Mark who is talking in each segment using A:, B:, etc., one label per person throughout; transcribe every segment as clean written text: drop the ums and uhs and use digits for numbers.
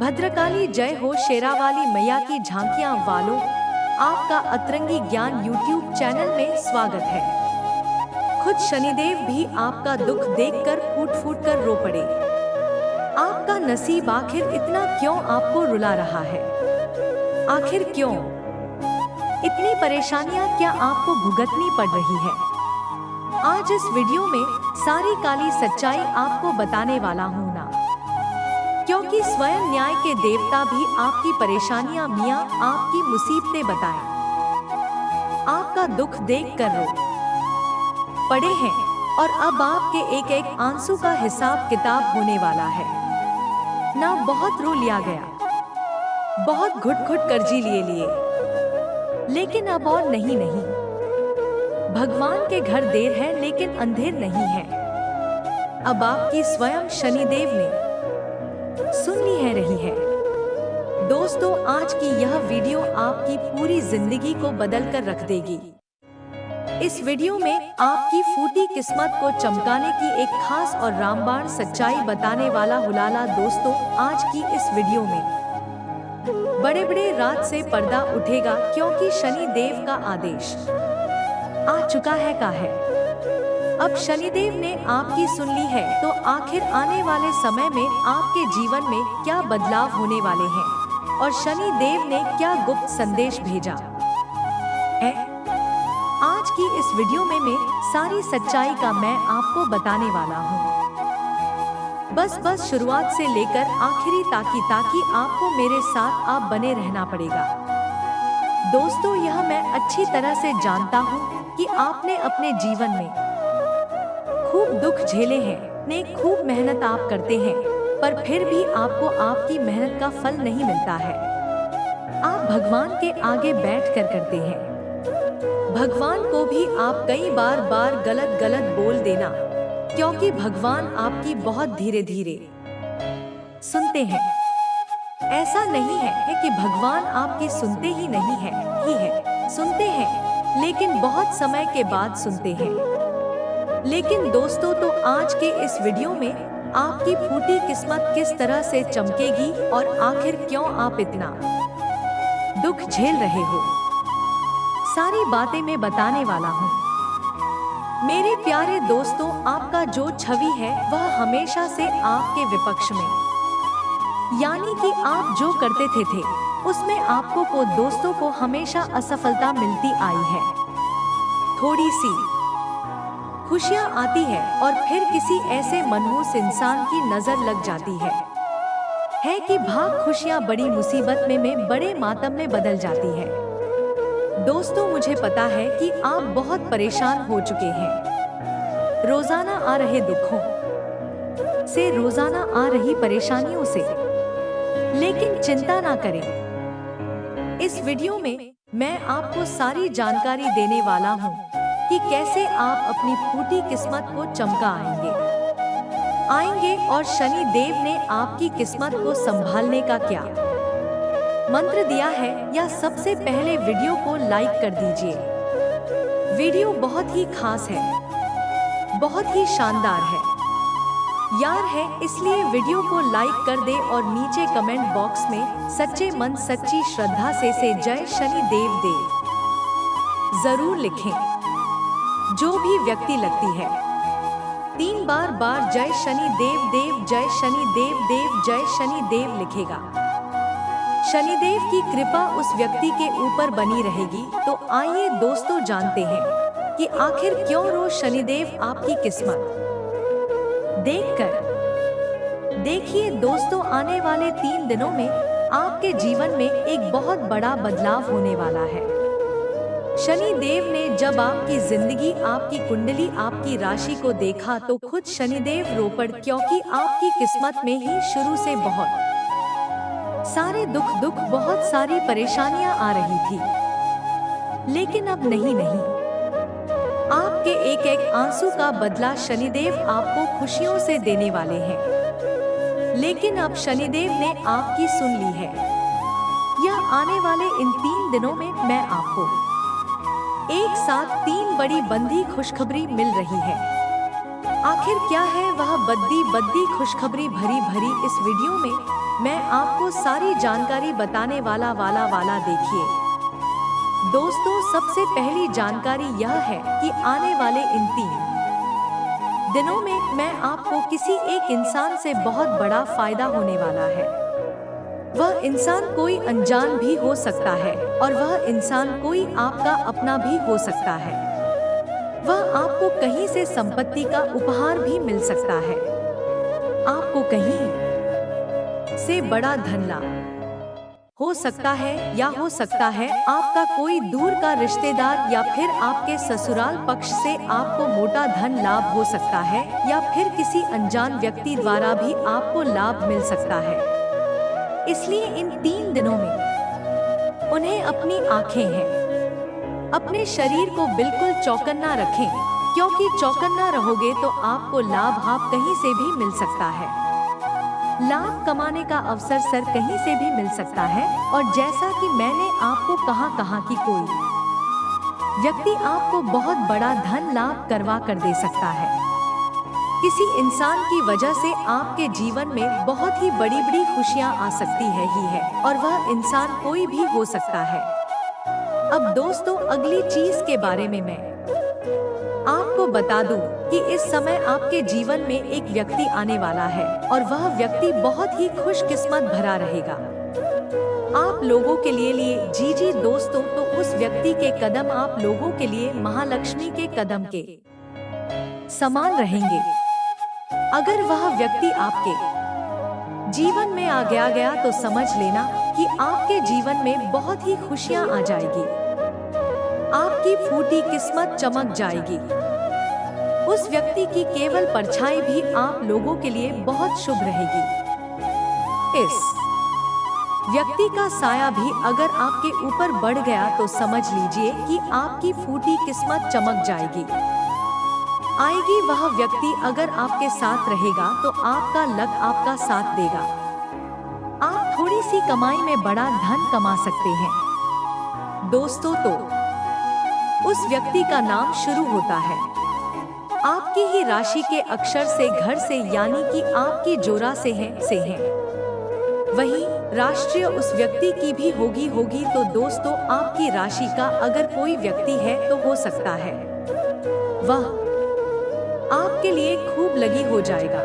A: भद्रकाली जय हो, शेरावाली मैया की झांकियां वालों, आपका अतरंगी ज्ञान यूट्यूब चैनल में स्वागत है। खुद शनिदेव भी आपका दुख देखकर फूट फूट कर रो पड़े। आपका नसीब आखिर इतना क्यों आपको रुला रहा है? आखिर क्यों इतनी परेशानियां क्या आपको भुगतनी पड़ रही है? आज इस वीडियो में सारी काली सच्चाई आपको बताने वाला हूँ ना, क्योंकि स्वयं न्याय के देवता भी आपकी परेशानियां मियां आपकी मुसीबतें बताएं, आपका दुख देख कर रो पड़े हैं और अब आपके एक एक आंसू का हिसाब किताब होने वाला है ना। बहुत रो लिया गया, बहुत घुट घुट कर्जी लिए, लेकिन अब और नहीं। भगवान के घर देर है लेकिन अंधेर नहीं है। अब आपकी स्वयं शनिदेव ने सुन ली है रही है। दोस्तों, आज की यह वीडियो आपकी पूरी जिंदगी को बदल कर रख देगी। इस वीडियो में आपकी फूटी किस्मत को चमकाने की एक खास और रामबाण सच्चाई बताने वाला हुलाला। दोस्तों, आज की इस वीडियो में बड़े बड़े रात से पर्दा उठेगा, क्योंकि शनि देव का आदेश आ चुका है का है। अब शनिदेव ने आपकी सुन ली है, तो आखिर आने वाले समय में आपके जीवन में क्या बदलाव होने वाले हैं और शनिदेव ने क्या गुप्त संदेश भेजा है, आज की इस वीडियो में मैं सारी सच्चाई का मैं आपको बताने वाला हूँ। बस शुरुआत से लेकर आखिरी ताकि आपको मेरे साथ आप बने रहना पड़ेगा। दोस्तों, यह मैं अच्छी तरह से जानता हूँ कि आपने अपने जीवन में खूब दुख झेले हैं, ने खूब मेहनत आप करते हैं, पर फिर भी आपको आपकी मेहनत का फल नहीं मिलता है। आप भगवान के आगे बैठ कर करते हैं। भगवान को भी आप कई बार गलत बोल देना, क्योंकि भगवान आपकी बहुत धीरे सुनते हैं। ऐसा नहीं है कि भगवान आपकी सुनते ही नहीं है, सुनते हैं, लेकिन बहुत समय के बाद सुनते हैं। लेकिन दोस्तों, तो आज के इस वीडियो में आपकी फूटी किस्मत किस तरह से चमकेगी और आखिर क्यों आप इतना दुख झेल रहे हो, सारी बातें मैं बताने वाला हूँ। मेरे प्यारे दोस्तों, आपका जो छवि है वह हमेशा से आपके विपक्ष में, यानी कि आप जो करते थे उसमें आपको को दोस्तों को हमेशा असफलता मिलती आई है। थोड़ी सी खुशियां आती है और फिर किसी ऐसे मनहूस इंसान की नजर लग जाती है कि भाग खुशियां बड़ी मुसीबत में बड़े मातम में बदल जाती है। दोस्तों, मुझे पता है कि आप बहुत परेशान हो चुके हैं रोजाना आ रहे दुखों से, रोजाना आ रही परेशानियों से, लेकिन चिंता ना करें। इस वीडियो में मैं आपको सारी जानकारी देने वाला हूँ कि कैसे आप अपनी फूटी किस्मत को चमका आएंगे और शनि देव ने आपकी किस्मत को संभालने का क्या मंत्र दिया है। या सबसे पहले वीडियो को लाइक कर दीजिए। वीडियो बहुत ही खास है, बहुत ही शानदार है यार है, इसलिए वीडियो को लाइक कर दे और नीचे कमेंट बॉक्स में सच्चे मन सच्ची श्रद्धा से जय शनि देव जरूर लिखें। जो भी व्यक्ति लगती है 3 बार जय शनि देव जय शनि देव जय शनि देव लिखेगा, शनिदेव की कृपा उस व्यक्ति के ऊपर बनी रहेगी। तो आइए दोस्तों, जानते हैं कि आखिर क्यों रोज शनिदेव आपकी किस्मत देखकर। देखिए दोस्तों, आने वाले 3 दिनों में आपके जीवन में एक बहुत बड़ा बदलाव होने वाला है। शनि देव ने जब आपकी जिंदगी, आपकी कुंडली, आपकी राशि को देखा तो खुद शनिदेव रो पड़, क्योंकि आपकी किस्मत में ही शुरू से बहुत सारे दुख बहुत सारी परेशानियां आ रही थी, लेकिन अब नहीं। आपके एक एक आंसू का बदला शनिदेव आपको खुशियों से देने वाले हैं, लेकिन अब शनिदेव ने आपकी सुन ली है। यह आने वाले इन 3 दिनों में मैं आपको एक साथ 3 बड़ी बंदी खुशखबरी मिल रही है। आखिर क्या है वह बद्दी खुशखबरी भरी इस वीडियो में मैं आपको सारी जानकारी बताने वाला देखिए। दोस्तों, सबसे पहली जानकारी यह है कि आने वाले इन 3 दिनों में मैं आपको किसी एक इंसान से बहुत बड़ा फायदा होने वाला है। वह इंसान कोई अनजान भी हो सकता है और वह इंसान कोई आपका अपना भी हो सकता है। वह आपको कहीं से संपत्ति का उपहार भी मिल सकता है। आपको कहीं से बड़ा धन लाभ हो सकता है, या हो सकता है आपका कोई दूर का रिश्तेदार, या फिर आपके ससुराल पक्ष से आपको मोटा धन लाभ हो सकता है, या फिर किसी अनजान व्यक्ति द्वारा भी आपको लाभ मिल सकता है। इसलिए इन 3 दिनों में उन्हें अपनी आंखें हैं, अपने शरीर को बिल्कुल चौकन्ना रखें, क्योंकि चौकन्ना रहोगे तो आपको लाभ कहीं से भी मिल सकता है। लाभ कमाने का अवसर कहीं से भी मिल सकता है, और जैसा कि मैंने आपको कहा कि कोई व्यक्ति आपको बहुत बड़ा धन लाभ करवा कर दे सकता है। किसी इंसान की वजह से आपके जीवन में बहुत ही बड़ी खुशियां आ सकती है, और वह इंसान कोई भी हो सकता है। अब दोस्तों, अगली चीज के बारे में मैं आपको बता दूं कि इस समय आपके जीवन में एक व्यक्ति आने वाला है, और वह व्यक्ति बहुत ही खुशकिस्मत भरा रहेगा आप लोगों के लिए। जी दोस्तों, तो उस व्यक्ति के कदम आप लोगों के लिए महालक्ष्मी के कदम के समान रहेंगे। अगर वह व्यक्ति आपके जीवन में आ गया तो समझ लेना कि आपके जीवन में बहुत ही खुशियां आ जाएगी। आपकी फूटी किस्मत चमक जाएगी। उस व्यक्ति की केवल परछाई भी आप लोगों के लिए बहुत शुभ रहेगी। इस व्यक्ति का साया भी अगर आपके ऊपर बढ़ गया तो समझ लीजिए कि आपकी फूटी किस्मत चमक जाएगी। आएगी। वह व्यक्ति अगर आपके साथ रहेगा तो आपका लक आपका साथ देगा। आप थोड़ी सी कमाई में बड़ा धन कमा सकते हैं। दोस्तों, तो उस व्यक्ति का नाम शुरू होता है आपकी ही राशि के अक्षर से, घर से, यानी कि आपकी जोरा से है। वही राष्ट्रीय उस व्यक्ति की भी होगी। तो दोस्तों, आपकी राशि का अगर कोई व्यक्ति है तो हो सकता है वह आपके लिए खूब लगी हो जाएगा।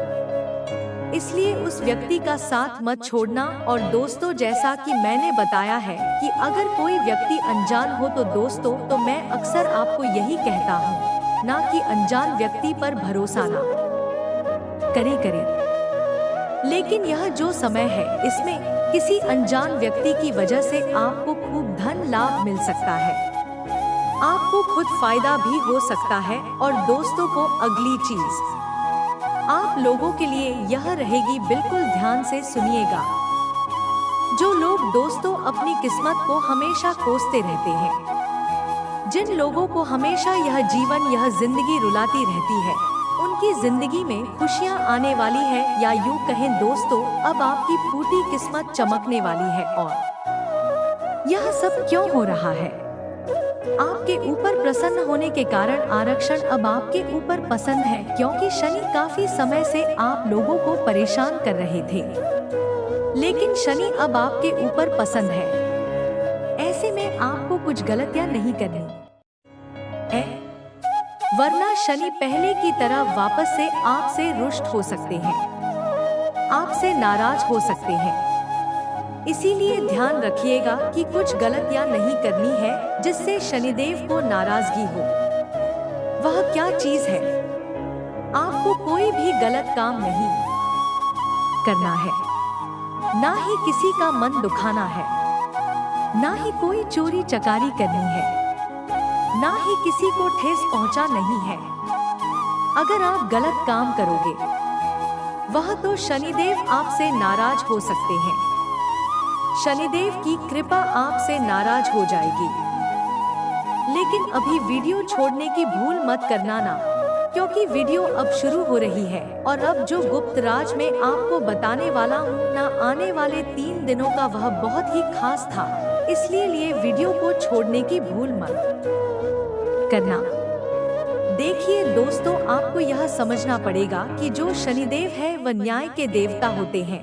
A: इसलिए उस व्यक्ति का साथ मत छोड़ना। और दोस्तों, जैसा कि मैंने बताया है कि अगर कोई व्यक्ति अनजान हो तो दोस्तों, तो मैं अक्सर आपको यही कहता हूँ, ना कि अनजान व्यक्ति पर भरोसा ना करें। लेकिन यह जो समय है, इसमें किसी अनजान व्यक्ति की वजह से आपको खूब धन लाभ मिल सकता है। आपको खुद फायदा भी हो सकता है। और दोस्तों को अगली चीज आप लोगों के लिए यह रहेगी, बिल्कुल ध्यान से सुनिएगा। जो लोग दोस्तों अपनी किस्मत को हमेशा कोसते रहते हैं, जिन लोगों को हमेशा यह जीवन, यह जिंदगी रुलाती रहती है, उनकी जिंदगी में खुशियां आने वाली है, या यूं कहें दोस्तों, अब आपकी फूटी किस्मत चमकने वाली है। और यह सब क्यों हो रहा है? आपके ऊपर प्रसन्न होने के कारण आरक्षण अब आपके ऊपर पसंद है, क्योंकि शनि काफी समय से आप लोगों को परेशान कर रहे थे, लेकिन शनि अब आपके ऊपर पसंद है। ऐसे में आपको कुछ गलतियां नहीं करनी है, वरना शनि पहले की तरह वापस से आपसे रुष्ट हो सकते हैं, आपसे नाराज हो सकते हैं। इसीलिए ध्यान रखिएगा कि कुछ गलतियां नहीं करनी है जिससे शनिदेव को नाराजगी हो। वह क्या चीज है? आपको कोई भी गलत काम नहीं करना है, ना ही किसी का मन दुखाना है, ना ही कोई चोरी चकारी करनी है, ना ही किसी को ठेस पहुंचा नहीं है। अगर आप गलत काम करोगे, वह तो शनिदेव आपसे नाराज हो सकते हैं। शनिदेव की कृपा आपसे नाराज हो जाएगी। लेकिन अभी वीडियो छोड़ने की भूल मत करना ना, क्योंकि वीडियो अब शुरू हो रही है। और अब जो गुप्त राज में आपको बताने वाला हूँ ना, आने वाले 3 दिनों का, वह बहुत ही खास था। इसलिए वीडियो को छोड़ने की भूल मत करना। देखिए दोस्तों, आपको यह समझना पड़ेगा कि जो शनिदेव है वह न्याय के देवता होते हैं।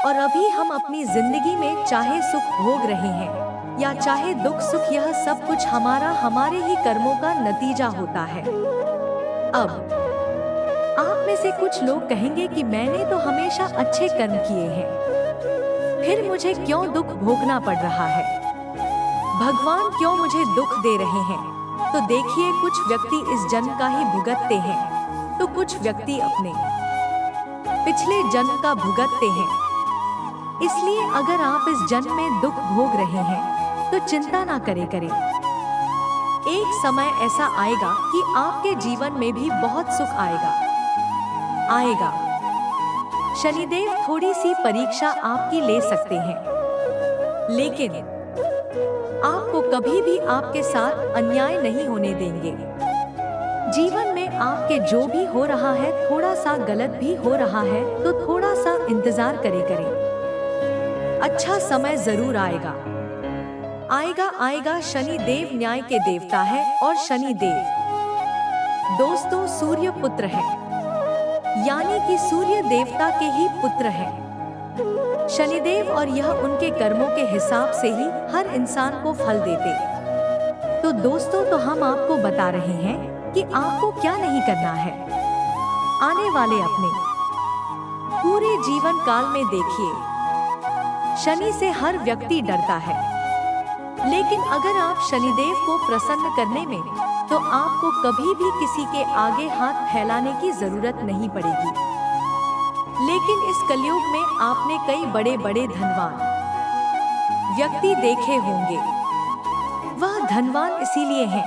A: और अभी हम अपनी जिंदगी में चाहे सुख भोग रहे हैं या चाहे दुख सुख, यह सब कुछ हमारे ही कर्मों का नतीजा होता है। अब आप में से कुछ लोग कहेंगे कि मैंने तो हमेशा अच्छे कर्म किए हैं, फिर मुझे क्यों दुख भोगना पड़ रहा है? भगवान क्यों मुझे दुख दे रहे हैं? तो देखिए, कुछ व्यक्ति इस जन्म का ही भुगतते हैं, तो कुछ व्यक्ति अपने पिछले जन्म का भुगतते हैं। इसलिए अगर आप इस जन्म में दुख भोग रहे हैं तो चिंता ना करें। एक समय ऐसा आएगा कि आपके जीवन में भी बहुत सुख आएगा। शनिदेव थोड़ी सी परीक्षा आपकी ले सकते हैं, लेकिन आपको कभी भी आपके साथ अन्याय नहीं होने देंगे। जीवन में आपके जो भी हो रहा है, थोड़ा सा गलत भी हो रहा है, तो थोड़ा सा इंतजार करें। अच्छा समय जरूर आएगा। शनि देव न्याय के देवता है और शनि देव दोस्तों सूर्य पुत्र है, यानी कि सूर्य देवता के ही पुत्र है शनिदेव, और यह उनके कर्मों के हिसाब से ही हर इंसान को फल देते। तो दोस्तों, तो हम आपको बता रहे हैं कि आपको क्या नहीं करना है। आने वाले अपने पूरे जीवन काल में देखिए, शनि से हर व्यक्ति डरता है, लेकिन अगर आप शनिदेव को प्रसन्न करने में, तो आपको कभी भी किसी के आगे हाथ फैलाने की जरूरत नहीं पड़ेगी। लेकिन इस कलयुग में आपने कई बड़े बड़े धनवान व्यक्ति देखे होंगे। वह धनवान इसीलिए हैं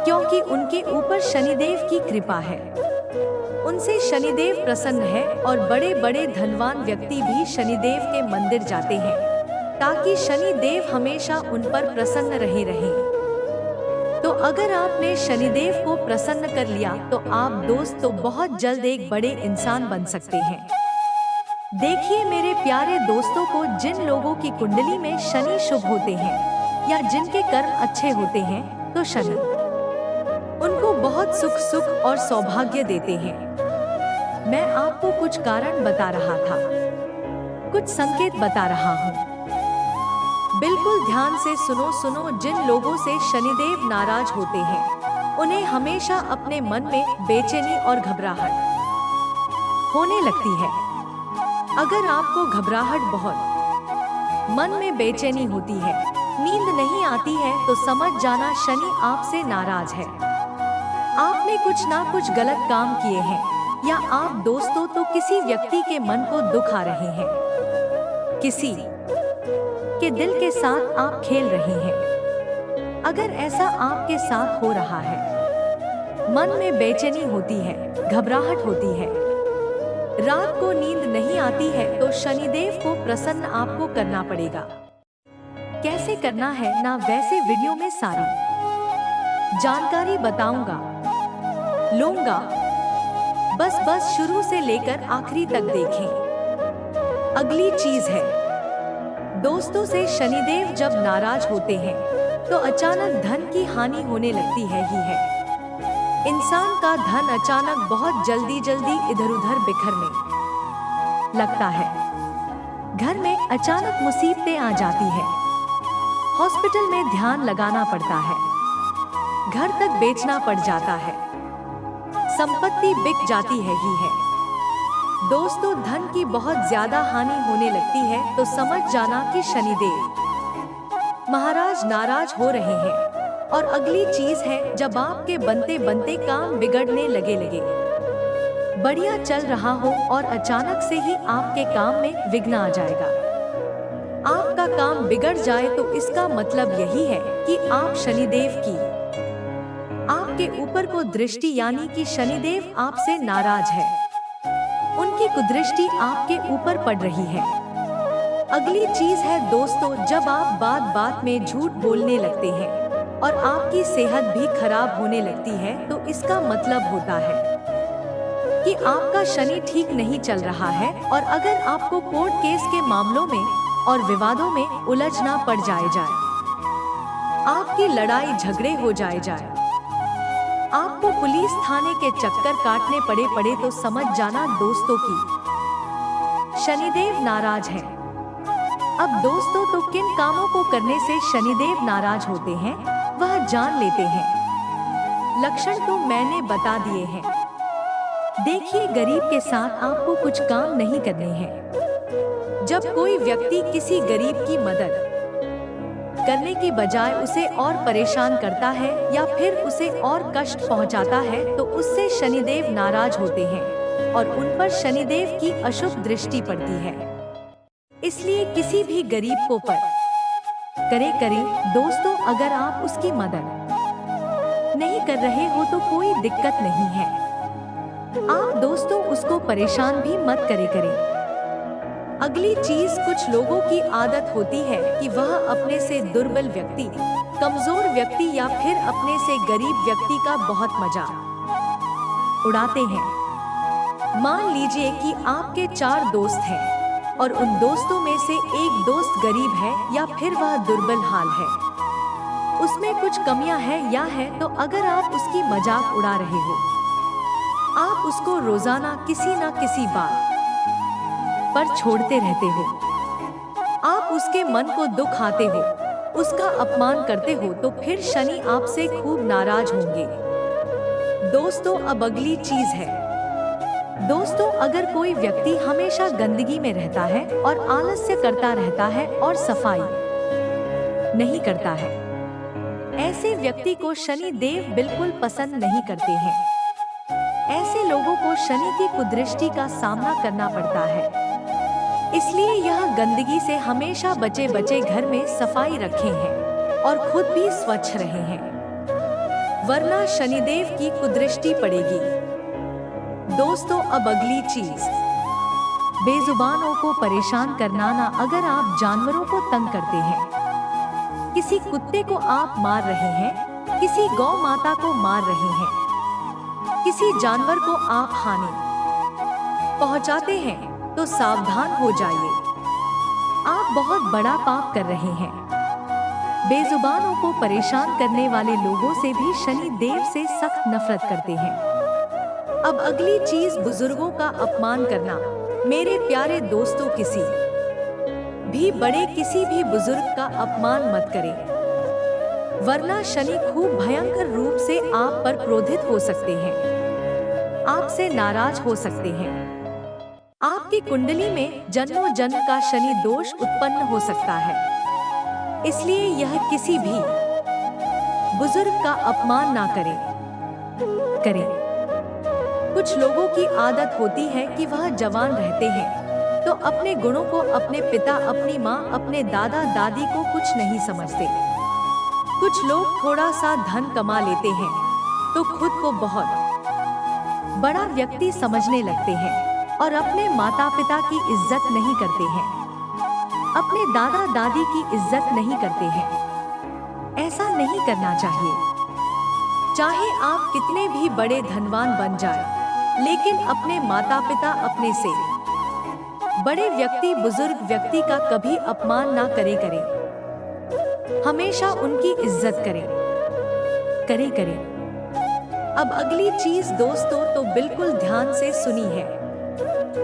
A: क्योंकि उनके ऊपर शनिदेव की कृपा है, उनसे शनिदेव प्रसन्न है, और बड़े बड़े धनवान व्यक्ति भी शनिदेव के मंदिर जाते हैं ताकि शनिदेव हमेशा उन पर प्रसन्न रहे। तो अगर आपने शनिदेव को प्रसन्न कर लिया तो आप दोस्तों बहुत जल्द एक बड़े इंसान बन सकते हैं। देखिए मेरे प्यारे दोस्तों को, जिन लोगों की कुंडली में शनि शुभ होते हैं या जिनके कर्म अच्छे होते हैं, तो शनि उनको बहुत सुख और सौभाग्य देते हैं। मैं आपको कुछ कारण बता रहा था, कुछ संकेत बता रहा हूँ, बिल्कुल ध्यान से सुनो। जिन लोगों से शनिदेव नाराज होते हैं, उन्हें हमेशा अपने मन में बेचैनी और घबराहट होने लगती है। अगर आपको घबराहट बहुत, मन में बेचैनी होती है, नींद नहीं आती है, तो समझ जाना शनि आपसे नाराज है। आपने कुछ ना कुछ गलत काम किए हैं, या आप दोस्तों तो किसी व्यक्ति के मन को दुखा रहे हैं, किसी के दिल के साथ आप खेल रहे हैं। अगर ऐसा आपके साथ हो रहा है, मन में बेचैनी होती है, घबराहट होती है, रात को नींद नहीं आती है, तो शनिदेव को प्रसन्न आपको करना पड़ेगा। कैसे करना है ना, वैसे वीडियो में सारी जानकारी बताऊंगा, लूंगा, बस शुरू से लेकर आखिरी तक देखें। अगली चीज है दोस्तों, से शनिदेव जब नाराज होते हैं तो अचानक धन की हानि होने लगती है ही है। इंसान का धन अचानक बहुत जल्दी इधर उधर बिखरने लगता है। घर में अचानक मुसीबतें आ जाती है, हॉस्पिटल में ध्यान लगाना पड़ता है, घर तक बेचना पड़ जाता है, संपत्ति बिक जाती है ही है। दोस्तों, धन की बहुत ज्यादा हानि होने लगती है, तो समझ जाना कि शनिदेव महाराज नाराज हो रहे हैं। और अगली चीज है, जब आपके बनते बनते काम बिगड़ने लगे, बढ़िया चल रहा हो और अचानक से ही आपके काम में विघ्न आ जाएगा, आपका काम बिगड़ जाए, तो इसका मतलब यही है कि आप शनिदेव की आपके ऊपर को दृष्टि, यानी कि शनिदेव आपसे नाराज है, उनकी कुदृष्टि आपके ऊपर पड़ रही है। अगली चीज है दोस्तों, जब आप बात बात में झूठ बोलने लगते हैं और आपकी सेहत भी खराब होने लगती है, तो इसका मतलब होता है कि आपका शनि ठीक नहीं चल रहा है। और अगर आपको कोर्ट केस के मामलों में और विवादों में उलझना पड़ जाए, आपकी लड़ाई झगड़े हो जाए, आपको पुलिस थाने के चक्कर काटने पड़े, तो समझ जाना दोस्तों की शनिदेव नाराज है। अब दोस्तों, तो किन कामों को करने से शनिदेव नाराज होते हैं वह जान लेते हैं। लक्षण तो मैंने बता दिए हैं। देखिए, गरीब के साथ आपको कुछ काम नहीं करने हैं। जब कोई व्यक्ति किसी गरीब की मदद करने की बजाय उसे और परेशान करता है या फिर उसे और कष्ट पहुंचाता है तो उससे शनिदेव नाराज होते हैं और उन पर शनिदेव की अशुभ दृष्टि पड़ती है। इसलिए किसी भी गरीब को पर करें दोस्तों, अगर आप उसकी मदद नहीं कर रहे हो तो कोई दिक्कत नहीं है। आप दोस्तों उसको परेशान भी मत करें। अगली चीज, कुछ लोगों की आदत होती है कि वह अपने से दुर्बल व्यक्ति, कमजोर व्यक्ति या फिर अपने से गरीब व्यक्ति का बहुत मजाक उड़ाते हैं। मान लीजिए कि आपके 4 दोस्त हैं और उन दोस्तों में से एक दोस्त गरीब है या फिर वह दुर्बल हाल है, उसमें कुछ कमियां हैं या है, तो अगर आप उसकी मजाक उड़ा रहे हो, आप उसको रोजाना किसी न किसी बात पर छोड़ते रहते हो, आप उसके मन को दुखाते हो, उसका अपमान करते हो, तो फिर शनि आपसे खूब नाराज होंगे। दोस्तों, अब अगली चीज है दोस्तों, अगर कोई व्यक्ति हमेशा गंदगी में रहता है और आलस्य करता रहता है और सफाई नहीं करता है, ऐसे व्यक्ति को शनि देव बिल्कुल पसंद नहीं करते हैं। ऐसे लोगों को शनि की कुदृष्टि का सामना करना पड़ता है। इसलिए यह गंदगी से हमेशा बचे घर में सफाई रखे हैं और खुद भी स्वच्छ रहे हैं, वरना शनिदेव की कुदृष्टि पड़ेगी। दोस्तों, अब अगली चीज, बेजुबानों को परेशान करना ना। अगर आप जानवरों को तंग करते हैं, किसी कुत्ते को आप मार रहे हैं, किसी गौ माता को मार रहे हैं, किसी जानवर को आप हानि पहुंचाते हैं, तो सावधान हो जाइए, आप बहुत बड़ा पाप कर रहे हैं। बेजुबानों को परेशान करने वाले लोगों से भी शनि देव से सख्त नफरत करते हैं। अब अगली चीज, बुजुर्गों का अपमान करना। मेरे प्यारे दोस्तों, किसी भी बुजुर्ग का अपमान मत करें, वरना शनि खूब भयंकर रूप से आप पर क्रोधित हो सकते हैं, आपसे नाराज हो सकते हैं। आपकी कुंडली में जन्मों जन्म का शनि दोष उत्पन्न हो सकता है। इसलिए यह किसी भी बुजुर्ग का अपमान ना करें। कुछ लोगों की आदत होती है कि वह जवान रहते हैं तो अपने गुणों को अपने पिता, अपनी माँ, अपने दादा दादी को कुछ नहीं समझते। कुछ लोग थोड़ा सा धन कमा लेते हैं तो खुद को बहुत बड़ा व्यक्ति समझने लगते हैं और अपने माता पिता की इज्जत नहीं करते हैं, अपने दादा दादी की इज्जत नहीं करते हैं। ऐसा नहीं करना चाहिए। चाहे आप कितने भी बड़े धनवान बन जाए, लेकिन अपने माता पिता, अपने से बड़े व्यक्ति, बुजुर्ग व्यक्ति का कभी अपमान ना करें। हमेशा उनकी इज्जत करें। अब अगली चीज दोस्तों, तो बिल्कुल ध्यान से सुनी है।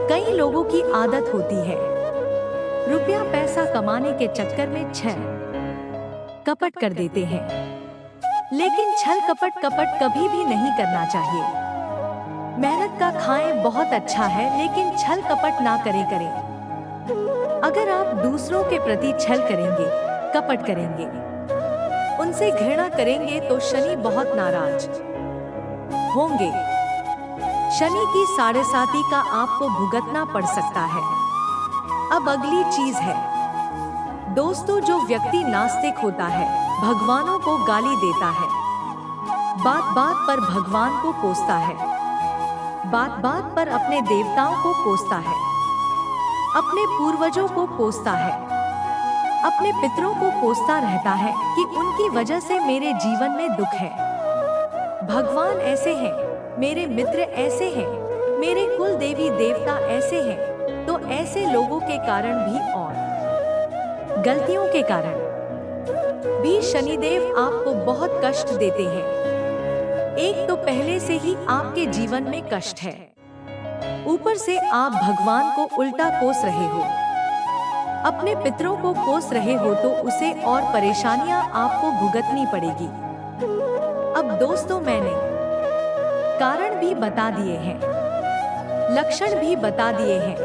A: कई लोगों की आदत होती है रुपया पैसा कमाने के चक्कर में छल कपट कर देते हैं, लेकिन छल कपट कभी भी नहीं करना चाहिए। मेहनत का खाएं बहुत अच्छा है, लेकिन छल कपट ना करें। अगर आप दूसरों के प्रति छल करेंगे, कपट करेंगे, उनसे घृणा करेंगे तो शनि बहुत नाराज होंगे। शनि की 7.5 का आपको भुगतना पड़ सकता है। अब अगली चीज है दोस्तों, जो व्यक्ति नास्तिक होता है, भगवानों को गाली देता है, बात बात पर भगवान को कोसता है, बात बात पर अपने देवताओं को कोसता है, अपने पूर्वजों को कोसता है, अपने पितरों को कोसता रहता है कि उनकी वजह से मेरे जीवन में दुख है, भगवान ऐसे हैं, मेरे मित्र ऐसे हैं, मेरे कुल देवी देवता ऐसे हैं। तो ऐसे लोगों के कारण भी और गलतियों के कारण भी शनिदेव आपको बहुत कष्ट देते हैं। एक तो पहले से ही आपके जीवन में कष्ट है, ऊपर से आप भगवान को उल्टा कोस रहे हो। अपने पितरों को कोस रहे हो तो उसे और परेशानियां आपको भुगतनी पड़ेगी। अब दोस्तों, मैंने कारण भी बता दिए हैं, लक्षण भी बता दिए हैं।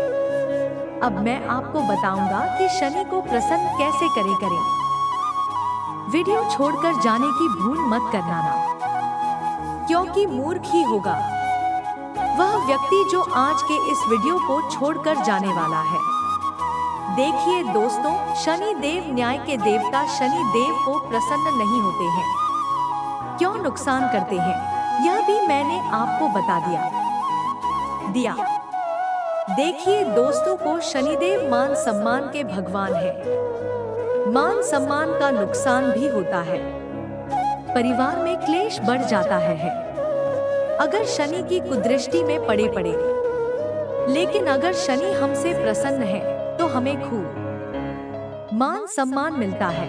A: अब मैं आपको बताऊंगा कि शनि को प्रसन्न कैसे करें। वीडियो छोड़कर जाने की भूल मत करना ना, क्योंकि मूर्ख ही होगा वह व्यक्ति जो आज के इस वीडियो को छोड़कर जाने वाला है। देखिए दोस्तों, शनि देव न्याय के देवता शनि देव को प्रसन्न नहीं होते हैं। क्यों नुकसान करते हैं यह भी मैंने आपको बता दिया। देखिए दोस्तों को शनिदेव मान सम्मान के भगवान हैं। मान सम्मान का नुकसान भी होता है, परिवार में क्लेश बढ़ जाता है अगर शनि की कुदृष्टि में पड़े। लेकिन अगर शनि हमसे प्रसन्न है तो हमें खूब मान सम्मान मिलता है।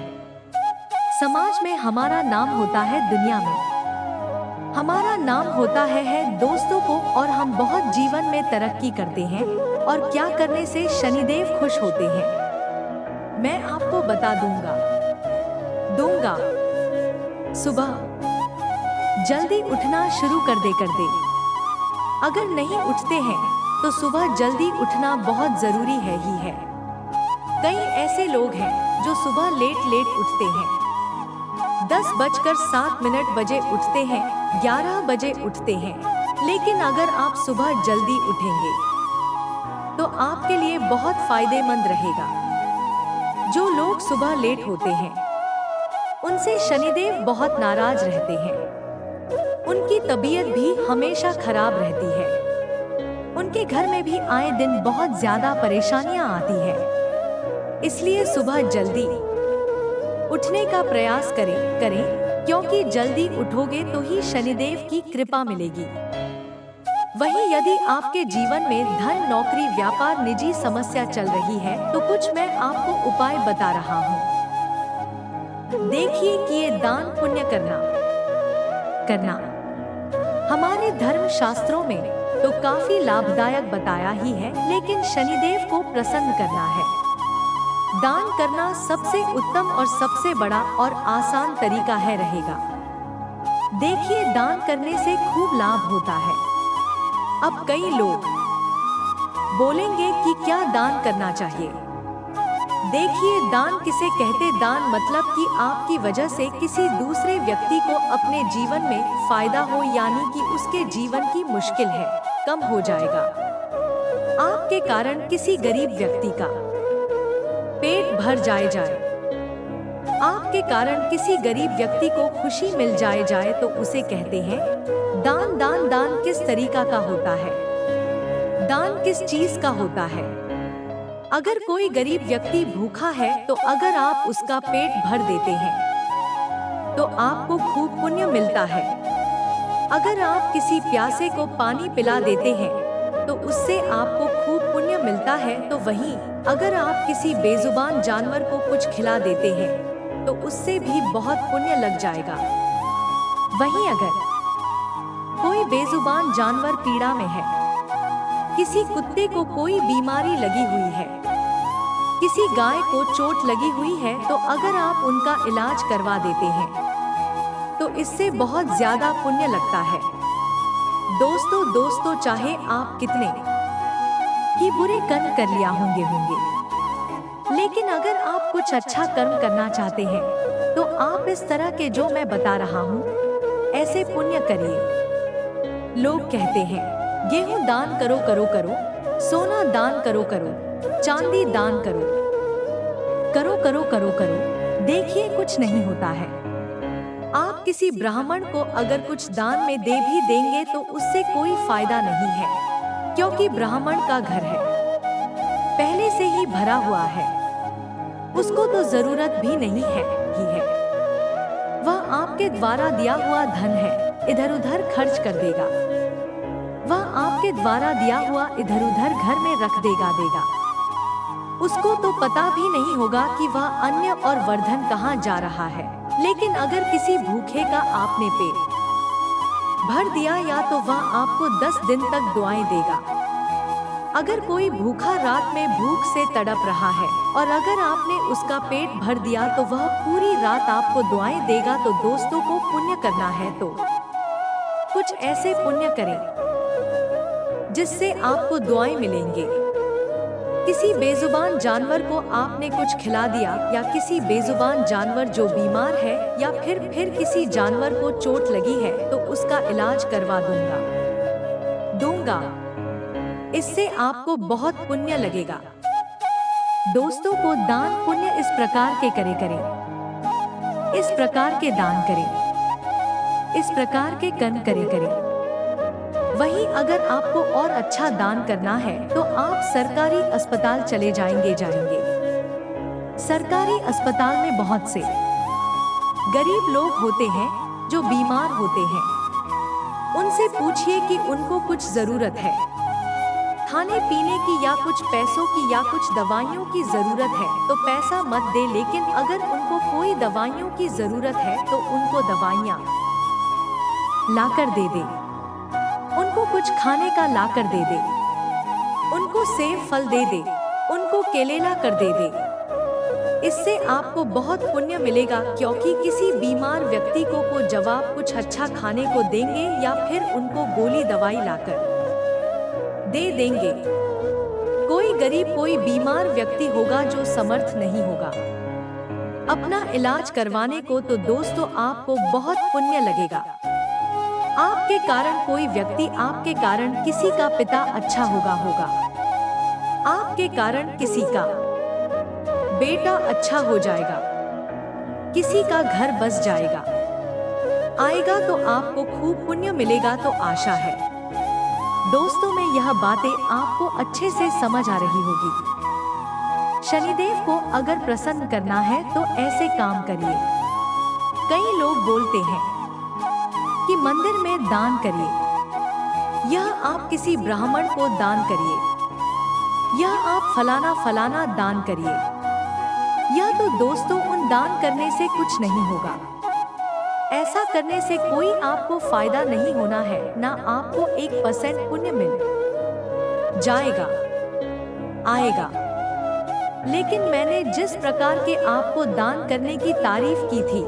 A: समाज में हमारा नाम होता है, दुनिया में हमारा नाम होता है दोस्तों को, और हम बहुत जीवन में तरक्की करते हैं। और क्या करने से शनिदेव खुश होते हैं मैं आपको बता दूंगा। सुबह जल्दी उठना शुरू कर दे। अगर नहीं उठते हैं तो सुबह जल्दी उठना बहुत जरूरी है ही है। कई ऐसे लोग हैं जो सुबह लेट उठते हैं, 10:07 बजे उठते हैं, 11 बजे उठते हैं। लेकिन अगर आप सुबह जल्दी उठेंगे तो आपके लिए बहुत फायदेमंद रहेगा। जो लोग सुबह लेट होते हैं उनसे शनिदेव बहुत नाराज रहते हैं। उनकी तबीयत भी हमेशा खराब रहती है। उनके घर में भी आए दिन बहुत ज्यादा परेशानियां आती हैं। इसलिए सुबह जल्दी उठने का प्रयास करें, क्योंकि जल्दी उठोगे तो ही शनिदेव की कृपा मिलेगी। वहीं यदि आपके जीवन में धन, नौकरी, व्यापार, निजी समस्या चल रही है तो कुछ मैं आपको उपाय बता रहा हूँ। देखिए कि ये दान पुण्य करना हमारे धर्म शास्त्रों में तो काफी लाभदायक बताया ही है, लेकिन शनिदेव को प्रसन्न करना है। दान करना सबसे उत्तम और सबसे बड़ा और आसान तरीका रहेगा। देखिए, दान करने से खूब लाभ होता है। अब कई लोग बोलेंगे कि क्या दान करना चाहिए। देखिए, दान किसे कहते? दान मतलब कि आपकी वजह से किसी दूसरे व्यक्ति को अपने जीवन में फायदा हो, यानी कि उसके जीवन की मुश्किल कम हो जाएगा। आपके कारण किसी गरीब व्यक्ति का पेट भर जाए। आपके कारण किसी गरीब व्यक्ति को खुशी मिल जाए तो उसे कहते हैं दान। दान किस तरीका का होता है? दान किस चीज का होता है? अगर कोई गरीब व्यक्ति भूखा है तो अगर आप उसका पेट भर देते हैं तो आपको खूब पुण्य मिलता है। अगर आप किसी प्यासे को पानी पिला देते हैं तो उससे आपको खूब पुण्य मिलता है। तो वहीं अगर आप किसी बेजुबान जानवर को कुछ खिला देते हैं तो उससे भी बहुत पुण्य लग जाएगा। वहीं अगर कोई बेजुबान जानवर पीड़ा में है, किसी कुत्ते को कोई बीमारी लगी हुई है, किसी गाय को चोट लगी हुई है, तो अगर आप उनका इलाज करवा देते हैं तो इससे बहुत ज्यादा पुण्य लगता है। दोस्तों चाहे आप कितने ही बुरे कर्म कर लिया होंगे, लेकिन अगर आप कुछ अच्छा कर्म करना चाहते हैं तो आप इस तरह के जो मैं बता रहा हूँ ऐसे पुण्य करिए। लोग कहते हैं गेहूं दान करो, सोना दान करो, चांदी दान करो। देखिए, कुछ नहीं होता है। आप किसी ब्राह्मण को अगर कुछ दान में दे भी देंगे तो उससे कोई फायदा नहीं है, क्योंकि ब्राह्मण का घर पहले से ही भरा हुआ है, उसको तो जरूरत भी नहीं है। वह आपके द्वारा दिया हुआ धन इधर उधर खर्च कर देगा। वह आपके द्वारा दिया हुआ इधर उधर घर में रख देगा। उसको तो पता भी नहीं होगा कि वह अन्न और वर्धन कहाँ जा रहा है। लेकिन अगर किसी भूखे का आपने पेट भर दिया या तो वह आपको 10 दिन तक दुआएं देगा। अगर कोई भूखा रात में भूख से तड़प रहा है और अगर आपने उसका पेट भर दिया तो वह पूरी रात आपको दुआएं देगा। तो दोस्तों को पुण्य करना है तो कुछ ऐसे पुण्य करें जिससे आपको दुआएं मिलेंगे। किसी बेजुबान जानवर को आपने कुछ खिला दिया या किसी बेजुबान जानवर जो बीमार है या फिर किसी जानवर को चोट लगी है तो उसका इलाज करवा दूंगा। इससे आपको बहुत पुण्य लगेगा। दोस्तों को दान पुण्य इस प्रकार के करें। इस प्रकार के दान करें, इस प्रकार के कर्म करें। वहीं अगर आपको और अच्छा दान करना है तो आप सरकारी अस्पताल चले जाएंगे। सरकारी अस्पताल में बहुत से गरीब लोग होते हैं जो बीमार होते हैं। उनसे पूछिए कि उनको कुछ जरूरत है खाने पीने की या कुछ पैसों की या कुछ दवाइयों की जरूरत है तो पैसा मत दे, लेकिन अगर उनको कोई दवाइयों की जरूरत है तो उनको दवाइयाँ लाकर दे दे, उनको कुछ खाने का लाकर दे दे, उनको सेब फल दे दे, उनको केले ला कर दे दे। इससे आपको बहुत पुण्य मिलेगा, क्योंकि किसी बीमार व्यक्ति को जवाब कुछ अच्छा खाने को देंगे या फिर उनको गोली दवाई लाकर दे देंगे। कोई गरीब कोई बीमार व्यक्ति होगा जो समर्थ नहीं होगा अपना इलाज करवाने को, तो दोस्तों आपको बहुत पुण्य लगेगा। आपके कारण कोई व्यक्ति, आपके कारण किसी का पिता अच्छा होगा, आपके कारण किसी का बेटा अच्छा हो जाएगा, किसी का घर बस जाएगा आएगा तो आपको खूब पुण्य मिलेगा। तो आशा है दोस्तों में यह बातें आपको अच्छे से समझ आ रही होगी। शनिदेव को अगर प्रसन्न करना है तो ऐसे काम करिए। कई लोग बोलते हैं कि मंदिर में दान करिए, यह आप किसी ब्राह्मण को दान करिए, यह आप फलाना दान करिए। यह तो दोस्तों उन दान करने से कुछ नहीं होगा। ऐसा करने से कोई आपको फायदा नहीं होना है, ना आपको 1% पुण्य मिल जाएगा आएगा। लेकिन मैंने जिस प्रकार के आपको दान करने की तारीफ की थी,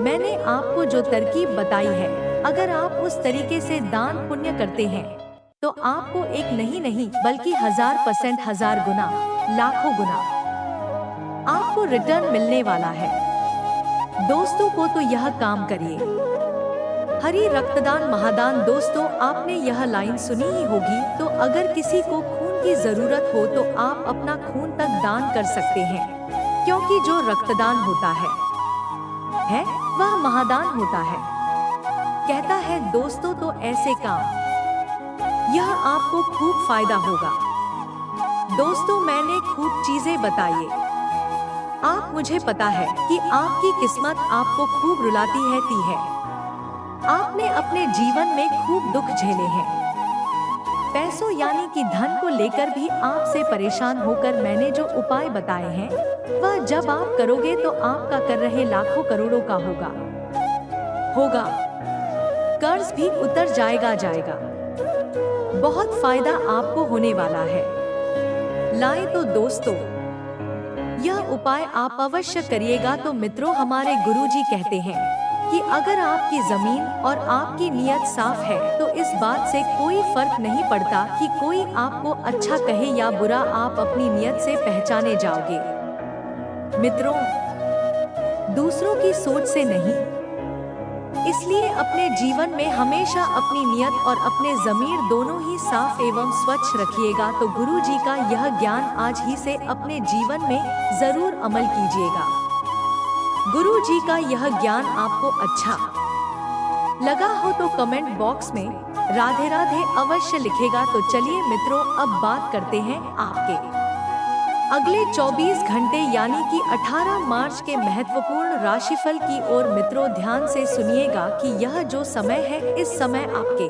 A: मैंने आपको जो तरकीब बताई है, अगर आप उस तरीके से दान पुण्य करते हैं तो आपको एक नहीं बल्कि 1000%, 1000 गुना, लाखों गुना आपको रिटर्न मिलने वाला है। दोस्तों को तो यह काम करिए। हरि रक्तदान महादान। दोस्तों आपने यह लाइन सुनी ही होगी, तो अगर किसी को खून की जरूरत हो तो आप अपना खून तक दान कर सकते हैं, क्योंकि जो रक्तदान होता है वह महादान होता है, कहता है दोस्तों। तो ऐसे काम यह आपको खूब फायदा होगा। दोस्तों मैंने खूब चीजें बताई। आप, मुझे पता है कि आपकी किस्मत आपको खूब रुलाती है। आपने अपने जीवन में खूब दुख झेले हैं। पैसों यानी कि धन को लेकर भी आपसे परेशान होकर मैंने जो उपाय बताए हैं, वह जब आप करोगे तो आपका कर रहे लाखों करोड़ों का होगा। कर्ज भी उतर जाएगा। बहुत फायदा आपको होने वाला है। लाए तो दोस्तों यह उपाय आप अवश्य करिएगा। तो मित्रों, हमारे गुरुजी कहते हैं कि अगर आपकी जमीन और आपकी नियत साफ है तो इस बात से कोई फर्क नहीं पड़ता कि कोई आपको अच्छा कहे या बुरा, आप अपनी नियत से पहचाने जाओगे। मित्रों, दूसरों की सोच से नहीं, इसलिए अपने जीवन में हमेशा अपनी नियत और अपने ज़मीर दोनों ही साफ एवं स्वच्छ रखिएगा। तो गुरु जी का यह ज्ञान आज ही से अपने जीवन में जरूर अमल कीजिएगा। गुरु जी का यह ज्ञान आपको अच्छा लगा हो तो कमेंट बॉक्स में राधे राधे अवश्य लिखेगा। तो चलिए मित्रों, अब बात करते हैं आपके अगले 24 घंटे यानी कि 18 मार्च के महत्वपूर्ण राशिफल की ओर। मित्रों ध्यान से सुनिएगा कि यह जो समय है, इस समय आपके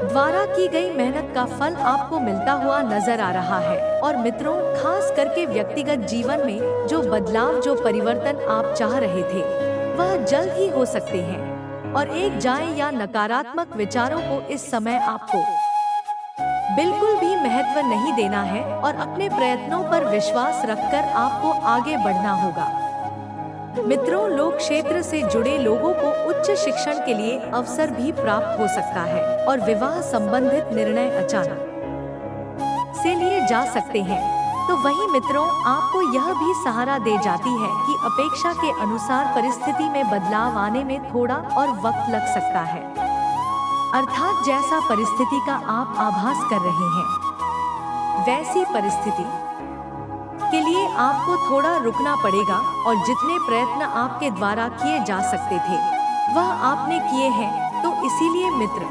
A: द्वारा की गई मेहनत का फल आपको मिलता हुआ नजर आ रहा है। और मित्रों, खास करके व्यक्तिगत जीवन में जो बदलाव, जो परिवर्तन आप चाह रहे थे, वह जल्द ही हो सकते हैं। और एक जाए या नकारात्मक विचारों को इस समय आपको बिल्कुल भी महत्व नहीं देना है और अपने प्रयत्नों पर विश्वास रखकर आपको आगे बढ़ना होगा। मित्रों, लोक क्षेत्र से जुड़े लोगों को उच्च शिक्षण के लिए अवसर भी प्राप्त हो सकता है और विवाह संबंधित निर्णय अचानक से लिए जा सकते हैं। तो वहीं मित्रों, आपको यह भी सहारा दे जाती है कि अपेक्षा के अनुसार परिस्थिति में बदलाव आने में थोड़ा और वक्त लग सकता है। अर्थात जैसा परिस्थिति का आप आभास कर रहे हैं, वैसी परिस्थिति के लिए आपको थोड़ा रुकना पड़ेगा और जितने प्रयत्न आपके द्वारा किए जा सकते थे वह आपने किए हैं। तो इसीलिए मित्र,